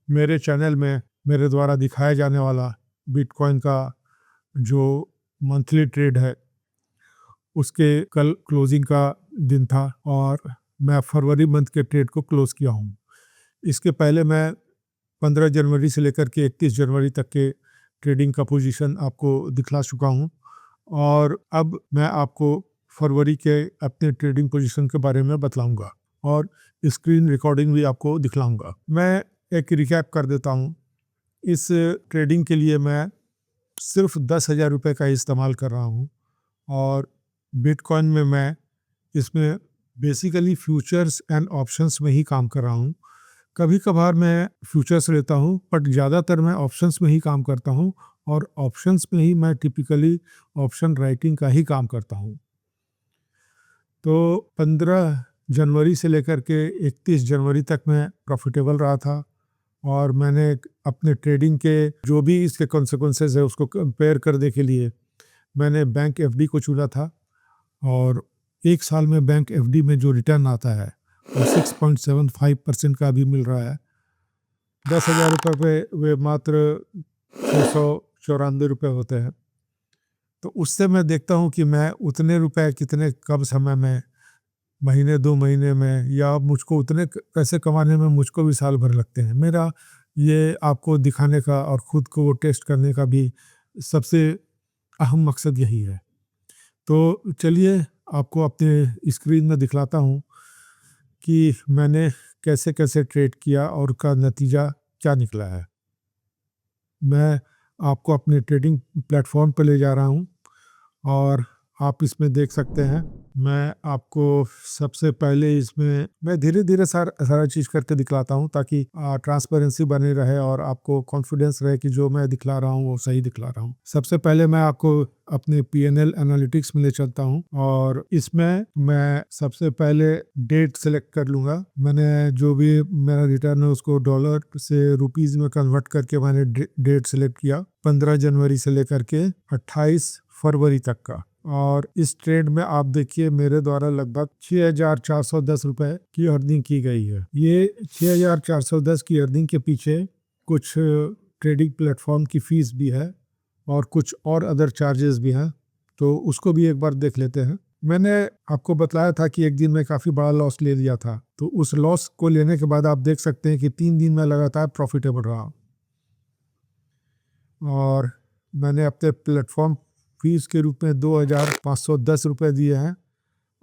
मेरे चैनल में मेरे द्वारा दिखाया जाने वाला बिटकॉइन का जो मंथली ट्रेड है उसके कल क्लोजिंग का दिन था और मैं फरवरी मंथ के ट्रेड को क्लोज किया हूँ। इसके पहले मैं 15 जनवरी से लेकर के 31 जनवरी तक के ट्रेडिंग का पोजीशन आपको दिखला चुका हूँ और अब मैं आपको फरवरी के अपने ट्रेडिंग पोजीशन के बारे में बतलाऊंगा और स्क्रीन रिकॉर्डिंग भी आपको दिखलाऊंगा। मैं एक रिकैप कर देता हूँ। इस ट्रेडिंग के लिए मैं सिर्फ 10,000 रुपये का इस्तेमाल कर रहा हूँ और बिटकॉइन में मैं इसमें बेसिकली फ्यूचर्स एंड ऑप्शंस में ही काम कर रहा हूँ। कभी कभार मैं फ्यूचर्स लेता हूँ बट ज़्यादातर मैं ऑप्शंस में ही काम करता हूँ और ऑप्शंस में ही मैं टिपिकली ऑप्शन राइटिंग का ही काम करता हूँ। तो 15 जनवरी से लेकर के 31 जनवरी तक मैं प्रॉफिटेबल रहा था और मैंने अपने ट्रेडिंग के जो भी इसके कॉन्सिक्वेंसेस है उसको कंपेयर करने के लिए मैंने बैंक एफडी को चुना था और एक साल में बैंक एफडी में जो रिटर्न आता है वो 6.75% का भी मिल रहा है। 10,000 रुपये पे वे मात्र 694 रुपये होते हैं। तो उससे मैं देखता हूँ कि मैं उतने रुपए कितने कम समय में, महीने 2 महीने में, या मुझको उतने पैसे कमाने में मुझको भी साल भर लगते हैं। मेरा ये आपको दिखाने का और ख़ुद को टेस्ट करने का भी सबसे अहम मकसद यही है। तो चलिए आपको अपने स्क्रीन में दिखलाता हूँ कि मैंने कैसे कैसे ट्रेड किया और उसका नतीजा क्या निकला है। मैं आपको अपने ट्रेडिंग प्लेटफॉर्म पर ले जा रहा हूँ और आप इसमें देख सकते हैं। मैं आपको सबसे पहले इसमें मैं धीरे धीरे सारा चीज़ करके दिखलाता हूँ ताकि ट्रांसपेरेंसी बने रहे और आपको कॉन्फिडेंस रहे कि जो मैं दिखला रहा हूँ वो सही दिखला रहा हूँ। सबसे पहले मैं आपको अपने पीएनएल एनालिटिक्स में ले चलता हूँ और इसमें मैं सबसे पहले डेट सेलेक्ट कर लूँगा। मैंने जो भी मेरा रिटर्न है उसको डॉलर से रुपीज़ में कन्वर्ट करके मैंने डेट सेलेक्ट किया 15 जनवरी से लेकर के 28 फरवरी तक का। और इस ट्रेड में आप देखिए मेरे द्वारा लगभग 6,410 रुपये की अर्निंग की गई है। ये 6,410 की अर्निंग के पीछे कुछ ट्रेडिंग प्लेटफॉर्म की फ़ीस भी है और कुछ और अदर चार्जेस भी हैं, तो उसको भी एक बार देख लेते हैं। मैंने आपको बताया था कि एक दिन में काफ़ी बड़ा लॉस ले लिया था, तो उस लॉस को लेने के बाद आप देख सकते हैं कि 3 दिन में लगातार प्रॉफिटेबल रहा और मैंने अपने प्लेटफॉर्म फीस के रूप में 2,510 रुपये दिए हैं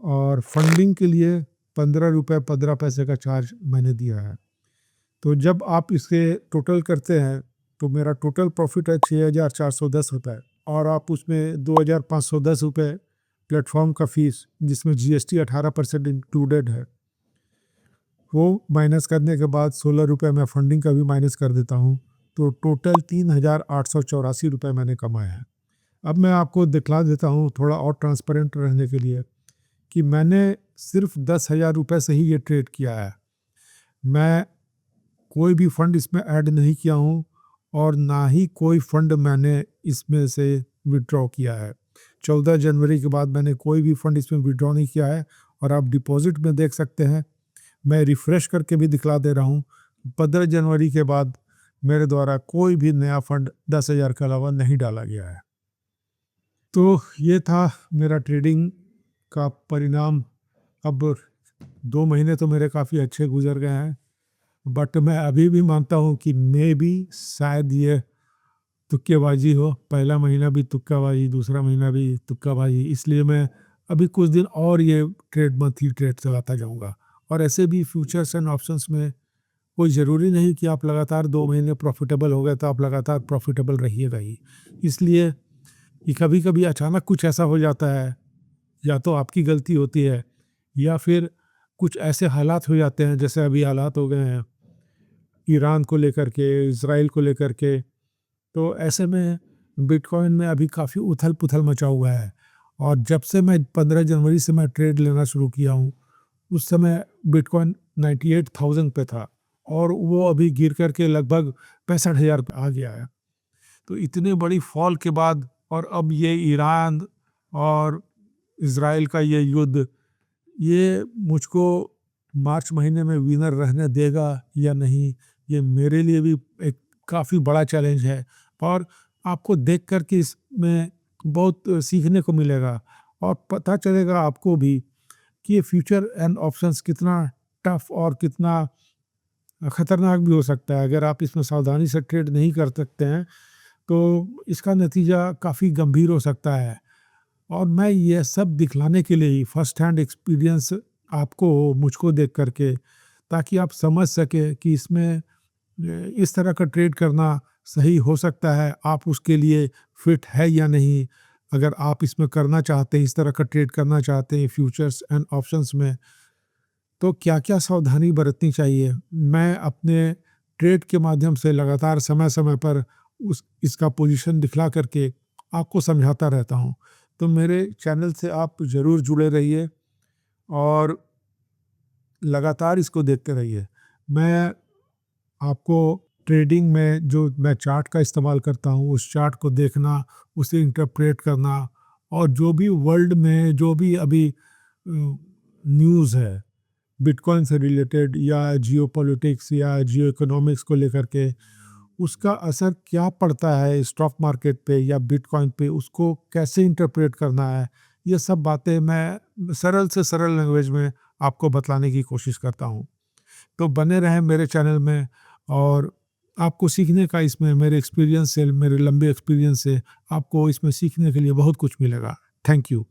और फंडिंग के लिए 15 रुपये 15 पैसे का चार्ज मैंने दिया है। तो जब आप इसे टोटल करते हैं तो मेरा टोटल प्रॉफिट है 6,410 रुपये और आप उसमें 2,510 रुपये प्लेटफॉर्म का फ़ीस जिसमें जीएसटी 18% इंक्लूडेड है वो माइनस करने के बाद 16 रुपये मैं फंडिंग का भी माइनस कर देता हूँ, तो टोटल 3,884 रुपये मैंने कमाया है। अब मैं आपको दिखला देता हूँ थोड़ा और ट्रांसपेरेंट रहने के लिए कि मैंने सिर्फ 10,000 रुपये से ही ये ट्रेड किया है। मैं कोई भी फ़ंड इसमें ऐड नहीं किया हूँ और ना ही कोई फ़ंड मैंने इसमें से विड्रॉ किया है। 14 जनवरी के बाद मैंने कोई भी फ़ंड इसमें विड्रॉ नहीं किया है और आप डिपॉजिट में देख सकते हैं। मैं रिफ़्रेश करके भी दिखला दे रहा हूँ। 15 जनवरी के बाद मेरे द्वारा कोई भी नया फ़ंड 10,000 के अलावा नहीं डाला गया है। तो ये था मेरा ट्रेडिंग का परिणाम। अब 2 महीने तो मेरे काफ़ी अच्छे गुजर गए हैं, बट मैं अभी भी मानता हूँ कि मे बी शायद ये तुक्केबाजी हो। पहला महीना भी तुक्काबाजी, दूसरा महीना भी तुक्काबाजी, इसलिए मैं अभी कुछ दिन और ये मंथली ट्रेड चलाता जाऊँगा। और ऐसे भी फ्यूचर्स एंड ऑप्शंस में कोई ज़रूरी नहीं कि आप लगातार 2 महीने प्रॉफिटेबल हो गए तो आप लगातार प्रॉफिटेबल रहिएगा ही। इसलिए कि कभी कभी अचानक कुछ ऐसा हो जाता है, या तो आपकी गलती होती है या फिर कुछ ऐसे हालात हो जाते हैं जैसे अभी हालात हो गए हैं ईरान को लेकर के, इज़राइल को लेकर के। तो ऐसे में बिटकॉइन में अभी काफ़ी उथल पुथल मचा हुआ है और जब से मैं 15 जनवरी से मैं ट्रेड लेना शुरू किया हूँ उस समय बिटकॉइन 98,000 पे था और वो अभी गिर करके लगभग 65,000 पे आ गया है। तो इतने बड़ी फॉल के बाद और अब ये ईरान और इज़राइल का ये युद्ध, ये मुझको मार्च महीने में विनर रहने देगा या नहीं, ये मेरे लिए भी एक काफ़ी बड़ा चैलेंज है और आपको देख कर के इसमें बहुत सीखने को मिलेगा और पता चलेगा आपको भी कि ये फ्यूचर एंड ऑप्शंस कितना टफ और कितना खतरनाक भी हो सकता है। अगर आप इसमें सावधानी से ट्रेड नहीं कर सकते हैं तो इसका नतीजा काफ़ी गंभीर हो सकता है। और मैं ये सब दिखलाने के लिए ही फर्स्ट हैंड एक्सपीरियंस आपको मुझको देख करके, ताकि आप समझ सकें कि इसमें इस तरह का ट्रेड करना सही हो सकता है, आप उसके लिए फिट है या नहीं। अगर आप इसमें करना चाहते हैं, इस तरह का ट्रेड करना चाहते हैं फ्यूचर्स एंड ऑप्शंस में, तो क्या-क्या सावधानी बरतनी चाहिए। मैं अपने ट्रेड के माध्यम से लगातार समय-समय पर उस इसका पोजीशन दिखला करके आपको समझाता रहता हूँ। तो मेरे चैनल से आप ज़रूर जुड़े रहिए और लगातार इसको देखते रहिए। मैं आपको ट्रेडिंग में जो मैं चार्ट का इस्तेमाल करता हूँ, उस चार्ट को देखना, उसे इंटरप्रेट करना और जो भी वर्ल्ड में जो भी अभी न्यूज़ है, बिटकॉइन से रिलेटेड या जियोपॉलिटिक्स या जियो इकोनॉमिक्स को लेकर के, उसका असर क्या पड़ता है स्टॉक मार्केट पे या बिटकॉइन पे, उसको कैसे इंटरप्रेट करना है, ये सब बातें मैं सरल से सरल लैंग्वेज में आपको बतलाने की कोशिश करता हूँ। तो बने रहें मेरे चैनल में और आपको सीखने का इसमें मेरे एक्सपीरियंस से, मेरे लंबे एक्सपीरियंस से आपको इसमें सीखने के लिए बहुत कुछ मिलेगा। Thank you.